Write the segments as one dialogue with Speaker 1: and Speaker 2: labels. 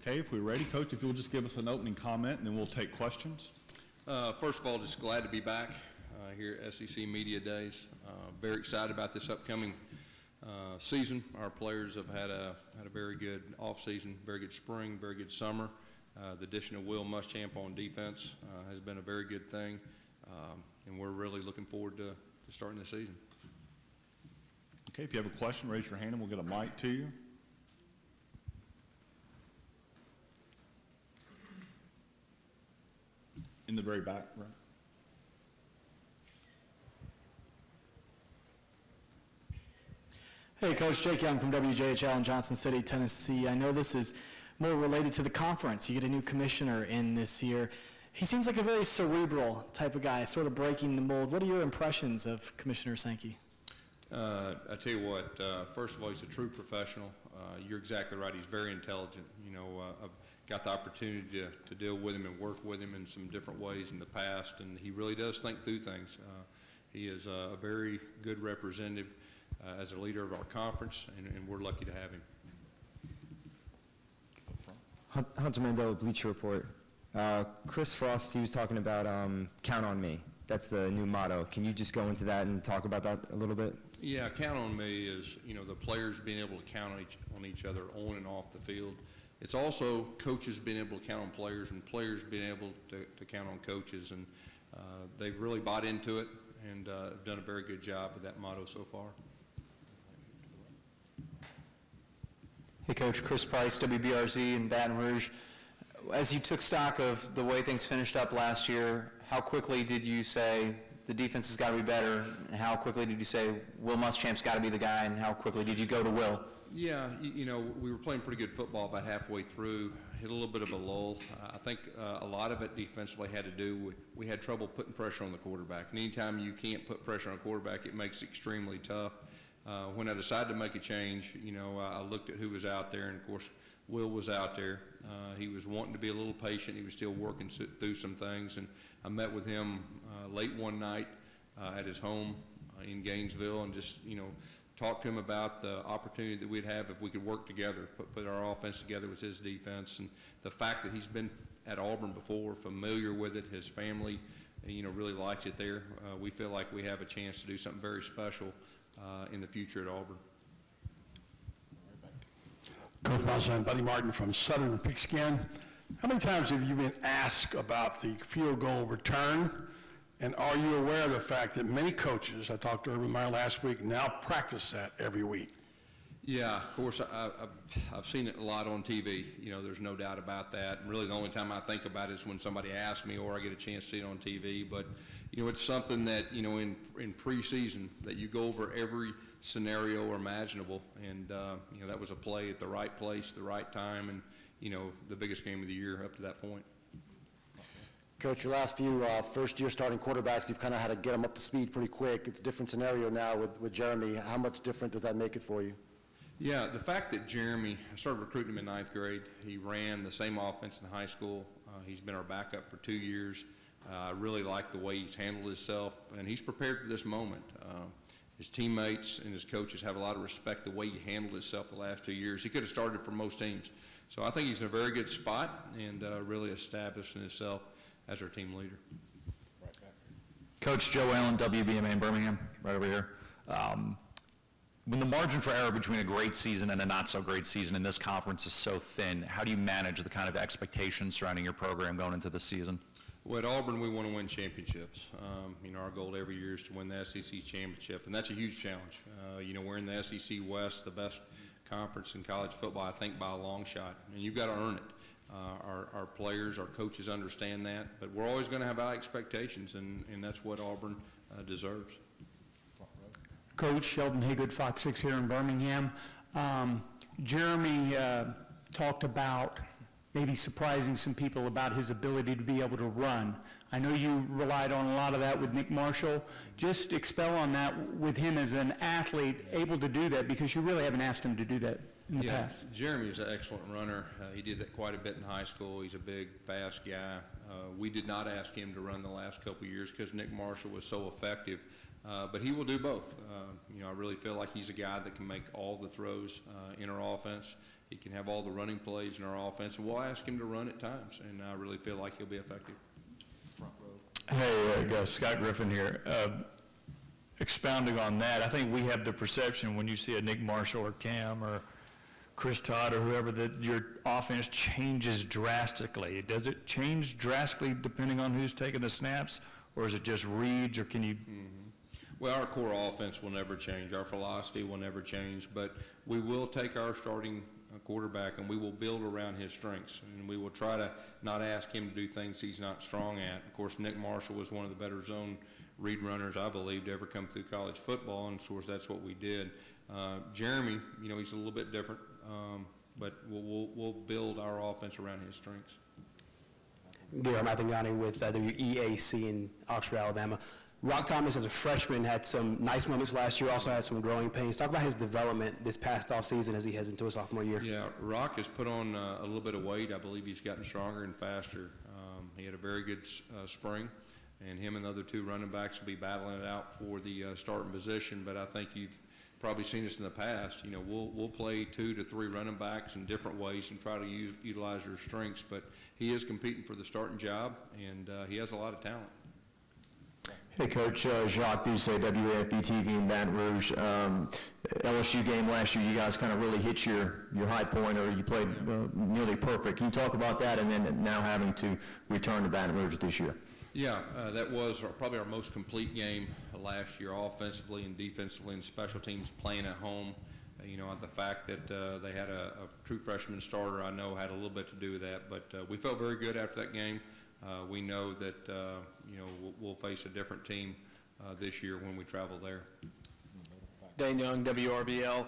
Speaker 1: Okay, if we're ready, Coach, if you'll just give us an opening comment, and then we'll take questions.
Speaker 2: First of all, just glad to be back here at SEC Media Days. Very excited about this upcoming season. Our players have had a very good off-season, very good spring, very good summer. The addition of Will Muschamp on defense has been a very good thing, and we're really looking forward to starting the season.
Speaker 1: Okay, if you have a question, raise your hand and we'll get a mic to you. In the very back, right?
Speaker 3: Hey, Coach, Jake Young from WJHL in Johnson City, Tennessee. I know this is more related to the conference. You get a new commissioner in this year. He seems like a very cerebral type of guy, sort of breaking the mold. What are your impressions of Commissioner Sankey?
Speaker 2: I tell you what, first of all, he's a true professional. You're exactly right. He's very intelligent. You know, I've got the opportunity to deal with him and work with him in some different ways in the past, and he really does think through things. He is a very good representative as a leader of our conference, and we're lucky to have him.
Speaker 4: Hunter Mandela, Bleacher Report. Chris Frost, he was talking about count on me. That's the new motto. Can you just go into that and talk about that a little bit?
Speaker 2: Yeah, count on me is, you know, the players being able to count on each other on and off the field. It's also coaches being able to count on players and players being able to count on coaches, and they've really bought into it and done a very good job with that motto so far.
Speaker 5: Hey, Coach, Chris Price, WBRZ in Baton Rouge. As you took stock of the way things finished up last year, how quickly did you say the defense has got to be better, and how quickly did you say Will Muschamp's got to be the guy, and how quickly did you go to Will?
Speaker 2: Yeah, you know, we were playing pretty good football about halfway through, hit a little bit of a lull. I think a lot of it defensively had to do with we had trouble putting pressure on the quarterback. And anytime you can't put pressure on a quarterback, it makes it extremely tough. When I decided to make a change, you know, I looked at who was out there, and of course, Will was out there. He was wanting to be a little patient. He was still working through some things, and I met with him late one night at his home in Gainesville, and just, you know, talked to him about the opportunity that we'd have if we could work together, put our offense together with his defense, and the fact that he's been at Auburn before, familiar with it, his family, you know, really likes it there. We feel like we have a chance to do something very special in the future at Auburn.
Speaker 6: Coach Malzahn, Buddy Martin from Southern Pigskin. How many times have you been asked about the field goal return? And are you aware of the fact that many coaches, I talked to Urban Meyer last week, now practice that every week?
Speaker 2: Yeah, of course, I've seen it a lot on TV. You know, there's no doubt about that. And really, the only time I think about it is when somebody asks me or I get a chance to see it on TV. But, you know, it's something that, you know, in preseason that you go over every scenario imaginable. And, you know, that was a play at the right place, the right time, and, you know, the biggest game of the year up to that point.
Speaker 7: Coach, your last few first-year starting quarterbacks, you've kind of had to get them up to speed pretty quick. It's a different scenario now with Jeremy. How much different does that make it for you?
Speaker 2: Yeah, the fact that Jeremy, I started recruiting him in 9th grade. He ran the same offense in high school. He's been our backup for 2 years. I really like the way he's handled himself, and he's prepared for this moment. His teammates and his coaches have a lot of respect the way he handled himself the last 2 years. He could have started for most teams. So I think he's in a very good spot and really establishing himself as our team leader.
Speaker 8: Coach Joe Allen, WBMA in Birmingham, right over here. When the margin for error between a great season and a not so great season in this conference is so thin, how do you manage the kind of expectations surrounding your program going into the season?
Speaker 2: Well, at Auburn, we want to win championships. You know, our goal every year is to win the SEC championship, and that's a huge challenge. You know, we're in the SEC West, the best conference in college football, I think, by a long shot, and you've got to earn it. Our players, our coaches understand that, but we're always going to have high expectations, and that's what Auburn deserves.
Speaker 9: Coach Sheldon Haygood, Fox 6 here in Birmingham. Jeremy talked about maybe surprising some people about his ability to be able to run. I know you relied on a lot of that with Nick Marshall. Just expel on that with him as an athlete able to do that, because you really haven't asked him to do that in the past.
Speaker 2: Jeremy is an excellent runner. He did that quite a bit in high school. He's a big, fast guy. We did not ask him to run the last couple of years because Nick Marshall was so effective But he will do both. You know, I really feel like he's a guy that can make all the throws in our offense. He can have all the running plays in our offense, and we'll ask him to run at times, and I really feel like he'll be effective. Front row.
Speaker 10: Hey, Gus, Scott Griffin here. Expounding on that, I think we have the perception when you see a Nick Marshall or Cam or Chris Todd or whoever that your offense changes drastically. Does it change drastically depending on who's taking the snaps, or is it just reads, or can you?
Speaker 2: Well, our core offense will never change. Our philosophy will never change, but we will take our starting quarterback and we will build around his strengths, and we will try to not ask him to do things he's not strong at. Of course, Nick Marshall was one of the better zone read runners, I believe, to ever come through college football, and of course that's what we did. Jeremy, you know, he's a little bit different, but we'll build our offense around his strengths.
Speaker 11: Gary Mathangani with WEAC in Oxford, Alabama. Rock Thomas, as a freshman, had some nice moments last year, also had some growing pains. Talk about his development this past offseason as he heads into his sophomore year.
Speaker 2: Yeah, Rock has put on a little bit of weight. I believe he's gotten stronger and faster. He had a very good spring, and him and the other two running backs will be battling it out for the starting position, but I think you've probably seen this in the past. You know, we'll play 2 to 3 running backs in different ways and try to utilize their strengths, but he is competing for the starting job, and he has a lot of talent.
Speaker 12: Hey, Coach, Jacques Doucet, WAFB-TV in Baton Rouge. LSU game last year, you guys kind of really hit your high point, or you played nearly perfect. Can you talk about that, and then now having to return to Baton Rouge this year?
Speaker 2: Yeah, that was probably our most complete game last year, offensively and defensively, and special teams playing at home. You know, the fact that they had a true freshman starter, I know, had a little bit to do with that, but we felt very good after that game. We know that, you know, we'll face a different team this year when we travel there.
Speaker 13: Dane Young, WRBL.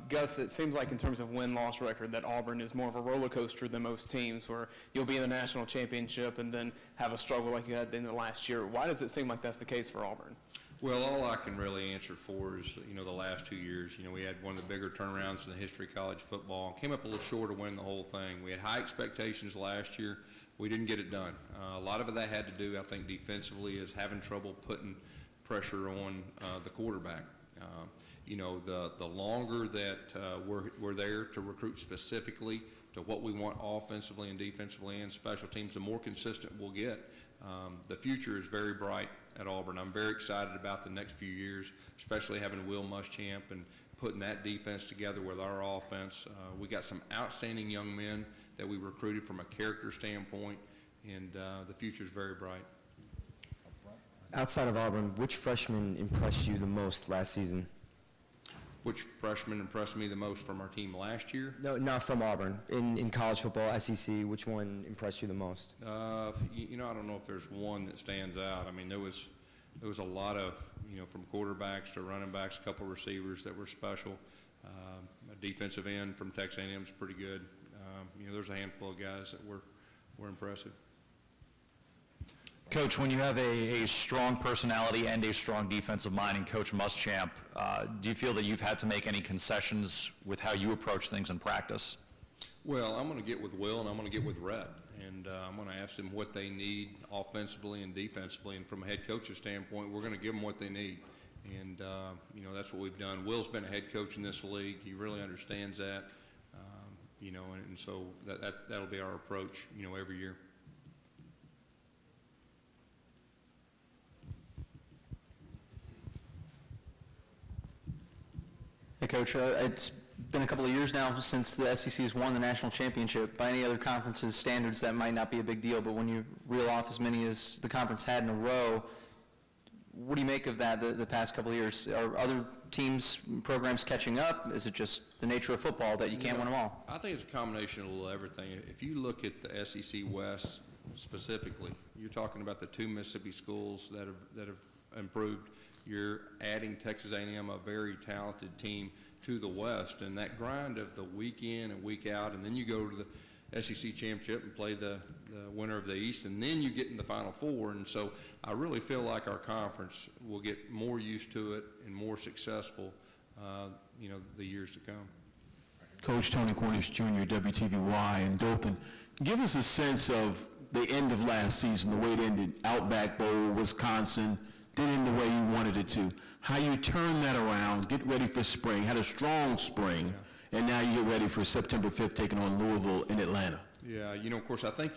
Speaker 13: Gus, it seems like in terms of win-loss record that Auburn is more of a roller coaster than most teams, where you'll be in the national championship and then have a struggle like you had in the last year. Why does it seem like that's the case for Auburn?
Speaker 2: Well, all I can really answer for is, you know, the last 2 years. You know, we had one of the bigger turnarounds in the history of college football. Came up a little short of winning the whole thing. We had high expectations last year. We didn't get it done. A lot of it that had to do, I think, defensively, is having trouble putting pressure on the quarterback. You know, the longer that we're there to recruit specifically to what we want offensively and defensively and special teams, the more consistent we'll get. The future is very bright at Auburn. I'm very excited about the next few years, especially having Will Muschamp and putting that defense together with our offense. We got some outstanding young men that we recruited from a character standpoint, and the future is very bright.
Speaker 4: Outside of Auburn, which freshman impressed you the most last season?
Speaker 2: Which freshman impressed me the most from our team last year?
Speaker 4: No, not from Auburn. In college football, SEC, which one impressed you the most?
Speaker 2: You know, I don't know if there's one that stands out. I mean, there was a lot of, you know, from quarterbacks to running backs, a couple receivers that were special. A defensive end from Texas A&M is pretty good. You know, there's a handful of guys that were impressive.
Speaker 8: Coach, when you have a strong personality and a strong defensive mind in Coach Muschamp, do you feel that you've had to make any concessions with how you approach things in practice?
Speaker 2: Well, I'm going to get with Will and I'm going to get with Rhett, and I'm going to ask them what they need offensively and defensively, and from a head coach's standpoint, we're going to give them what they need. And, you know, that's what we've done. Will's been a head coach in this league. He really understands that, you know, and so that'll be our approach, you know, every year.
Speaker 5: Hey, Coach, it's been a couple of years now since the SEC has won the national championship. By any other conference's standards, that might not be a big deal, but when you reel off as many as the conference had in a row, what do you make of that the past couple of years? Are other teams, programs catching up? Is it just the nature of football that you can't win them all?
Speaker 2: I think it's a combination of a little everything. If you look at the SEC West specifically, you're talking about the 2 Mississippi schools that have improved. You're adding Texas A&M, a very talented team, to the West, and that grind of the week in and week out, and then you go to the SEC championship and play the winner of the East, and then you get in the Final Four. And so I really feel like our conference will get more used to it and more successful, you know, the years to come.
Speaker 14: Coach Tony Cornish Jr., WTVY in Dothan, give us a sense of the end of last season, the way it ended, Outback Bowl, Wisconsin, did in the way you wanted it to. How you turn that around, get ready for spring, had a strong spring, and now you get ready for September 5th taking on Louisville in Atlanta.
Speaker 2: Yeah, of course, I think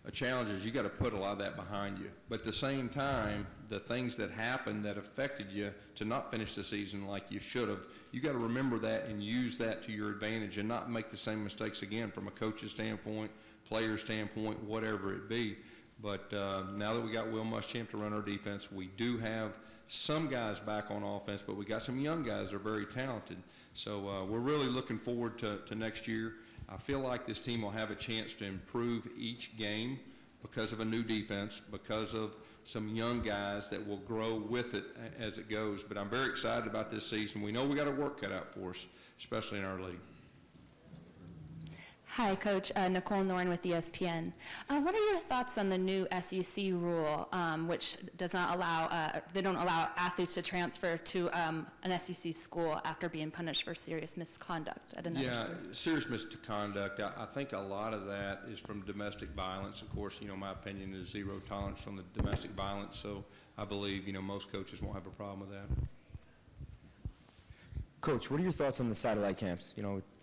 Speaker 2: a challenge is you got to put a lot of that behind you. But at the same time, the things that happened that affected you to not finish the season like you should have, you got to remember that and use that to your advantage and not make the same mistakes again from a coach's standpoint, player standpoint, whatever it be. But now that we got Will Muschamp to run our defense, we do have some guys back on offense, but we got some young guys that are very talented. So we're really looking forward to next year. I feel like this team will have a chance to improve each game because of a new defense, because of some young guys that will grow with it as it goes. But I'm very excited about this season. We know we got our work cut out for us, especially in our league.
Speaker 15: Hi, Coach. Nicole Norn with ESPN. What are your thoughts on the new SEC rule, which does not allow, they don't allow athletes to transfer to an SEC school after being punished for serious misconduct at another school?
Speaker 2: Yeah, serious misconduct. I think a lot of that is from domestic violence. Of course, my opinion is zero tolerance on the domestic violence, so I believe, most coaches won't have a problem with that.
Speaker 4: Coach, what are your thoughts on the satellite camps?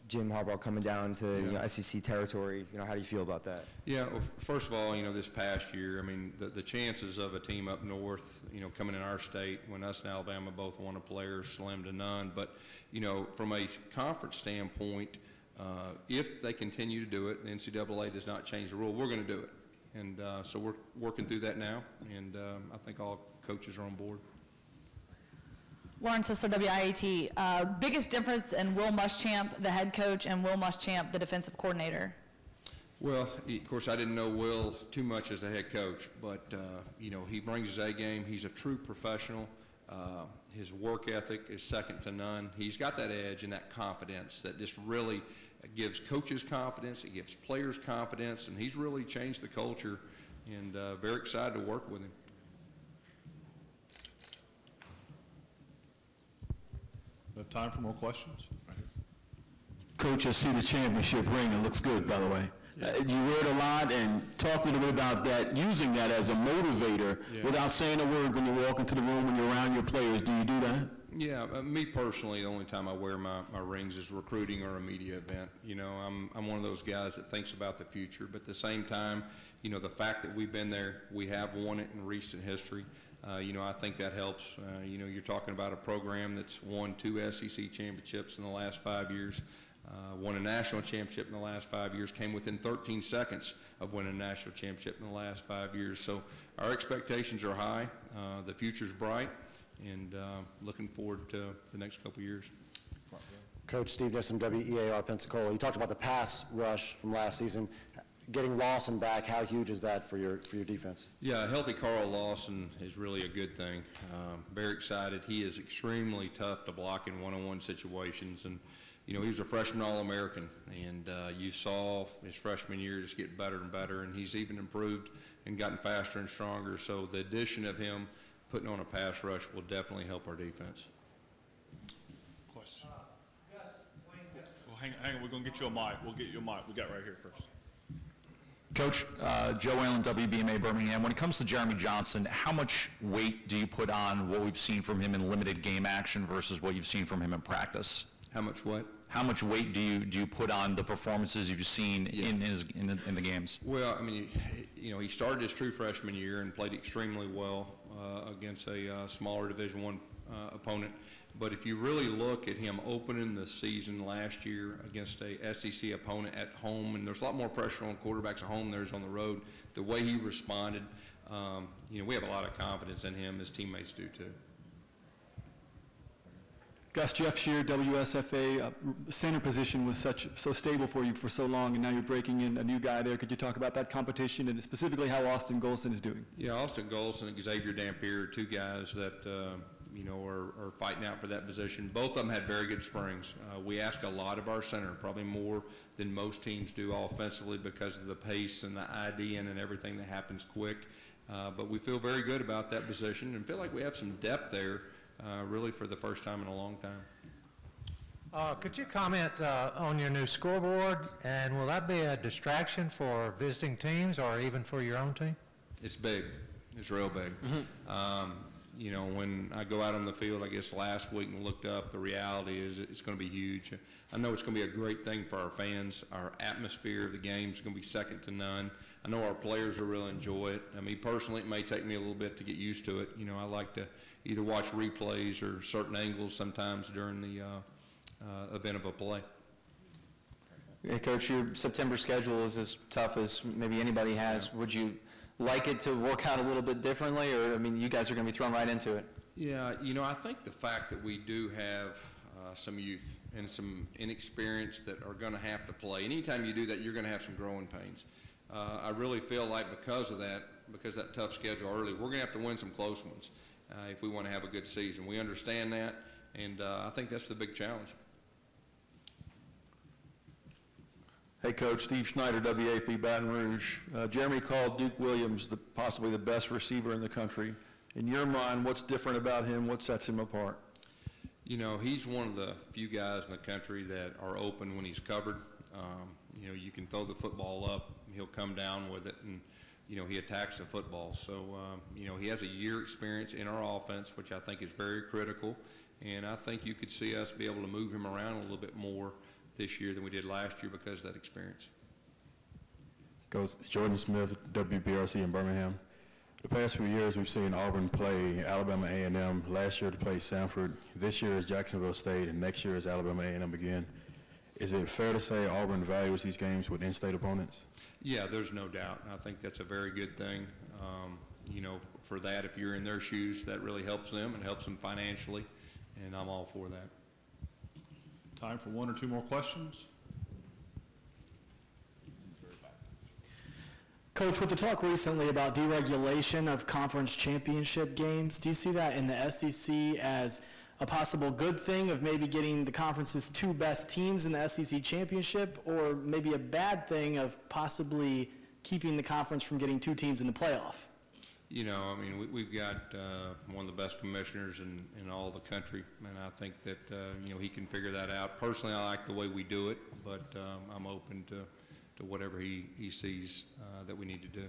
Speaker 4: Jim Harbaugh coming down to SEC territory. How do you feel about that?
Speaker 2: Yeah, well, first of all, this past year, the chances of a team up north, coming in our state when us and Alabama both want a player slim to none. But, from a conference standpoint, if they continue to do it, the NCAA does not change the rule, we're going to do it. And so we're working through that now, and I think all coaches are on board.
Speaker 16: Lauren Sister, WIAT. Biggest difference in Will Muschamp, the head coach, and Will Muschamp, the defensive coordinator?
Speaker 2: Well, of course, I didn't know Will too much as a head coach, but, he brings his A game. He's a true professional. His work ethic is second to none. He's got that edge and that confidence that just really gives coaches confidence. It gives players confidence, and he's really changed the culture, and very excited to work with him.
Speaker 1: We have time for more questions?
Speaker 14: Coach, I see the championship ring. It looks good, by the way. You read a lot and talked a little bit about that, using that as a motivator without saying a word when you walk into the room, when you're around your players. Do you do that?
Speaker 2: Yeah, me personally, the only time I wear my rings is recruiting or a media event. I'm one of those guys that thinks about the future, but at the same time, the fact that we've been there, we have won it in recent history. I think that helps. You're talking about a program that's won 2 SEC championships in the last 5 years, won a national championship in the last 5 years, came within 13 seconds of winning a national championship in the last 5 years. So our expectations are high. The future's bright, and looking forward to the next couple years.
Speaker 7: Coach Steve Nissom, WEAR Pensacola. You talked about the pass rush from last season. Getting Lawson back, how huge is that for your defense?
Speaker 2: Yeah, a healthy Carl Lawson is really a good thing. Very excited. He is extremely tough to block in one-on-one situations, and he was a freshman All-American, and you saw his freshman year just get better and better, and he's even improved and gotten faster and stronger. So the addition of him putting on a pass rush will definitely help our defense.
Speaker 1: Question? Well, hang on, we're going to get you a mic. We'll get you a mic. We got right here first.
Speaker 8: Coach, Joe Whalen, WBMA Birmingham. When it comes to Jeremy Johnson, how much weight do you put on what we've seen from him in limited game action versus what you've seen from him in practice?
Speaker 2: How much what?
Speaker 8: How much weight do you put on the performances you've seen in the games?
Speaker 2: Well, he started his true freshman year and played extremely well against a smaller Division I opponent. But if you really look at him opening the season last year against a SEC opponent at home, and there's a lot more pressure on quarterbacks at home than there is on the road, the way he responded, we have a lot of confidence in him. His teammates do too.
Speaker 3: Gus, Jeff Shear, WSFA, the center position was so stable for you for so long, and now you're breaking in a new guy there. Could you talk about that competition and specifically how Austin Golson is doing?
Speaker 2: Yeah, Austin Golson and Xavier Dampier are two guys that are fighting out for that position. Both of them had very good springs. We ask a lot of our center, probably more than most teams do offensively because of the pace and the ID and everything that happens quick. But we feel very good about that position and feel like we have some depth there really for the first time in a long time.
Speaker 17: Could you comment on your new scoreboard, and will that be a distraction for visiting teams or even for your own team?
Speaker 2: It's big. It's real big. You know, when I go out on the field, I guess last week and looked up, the reality is it's going to be huge. I know it's going to be a great thing for our fans. Our atmosphere of the game is going to be second to none. I know our players will really enjoy it. I mean, personally, it may take me a little bit to get used to it. You know, I like to either watch replays or certain angles sometimes during the event of a play.
Speaker 5: Hey, Coach, your September schedule is as tough as maybe anybody has. Would you like it to work out a little bit differently, or, I mean, you guys are going to be thrown right into it?
Speaker 2: Yeah, you know, I think the fact that we do have some youth and some inexperience that are going to have to play, anytime you do that, you're going to have some growing pains. I really feel like because of that tough schedule early, we're going to have to win some close ones if we want to have a good season. We understand that, and I think that's the big challenge.
Speaker 18: Hey, Coach, Steve Schneider, WAFB Baton Rouge. Jeremy called Duke Williams possibly the best receiver in the country. In your mind, what's different about him? What sets him apart?
Speaker 2: You know, he's one of the few guys in the country that are open when he's covered. You know, you can throw the football up, he'll come down with it, and, you know, he attacks the football. So, you know, he has a year experience in our offense, which I think is very critical, and I think you could see us be able to move him around a little bit more this year than we did last year because of that experience.
Speaker 19: Goes Jordan Smith, WBRC in Birmingham. The past few years we've seen Auburn play Alabama A&M. Last year to play Samford. This year is Jacksonville State, and next year is Alabama A&M again. Is it fair to say Auburn values these games with in-state opponents?
Speaker 2: Yeah, there's no doubt. I think that's a very good thing. You know, for that, if you're in their shoes, that really helps them and helps them financially, and I'm all for that.
Speaker 1: Time for one or two more questions.
Speaker 3: Coach, with the talk recently about deregulation of conference championship games, do you see that in the SEC as a possible good thing of maybe getting the conference's two best teams in the SEC championship, or maybe a bad thing of possibly keeping the conference from getting two teams in the playoff?
Speaker 2: You know, I mean, we've got one of the best commissioners in all the country, and I think that, you know, he can figure that out. Personally, I like the way we do it, but I'm open to whatever he sees that we need to do.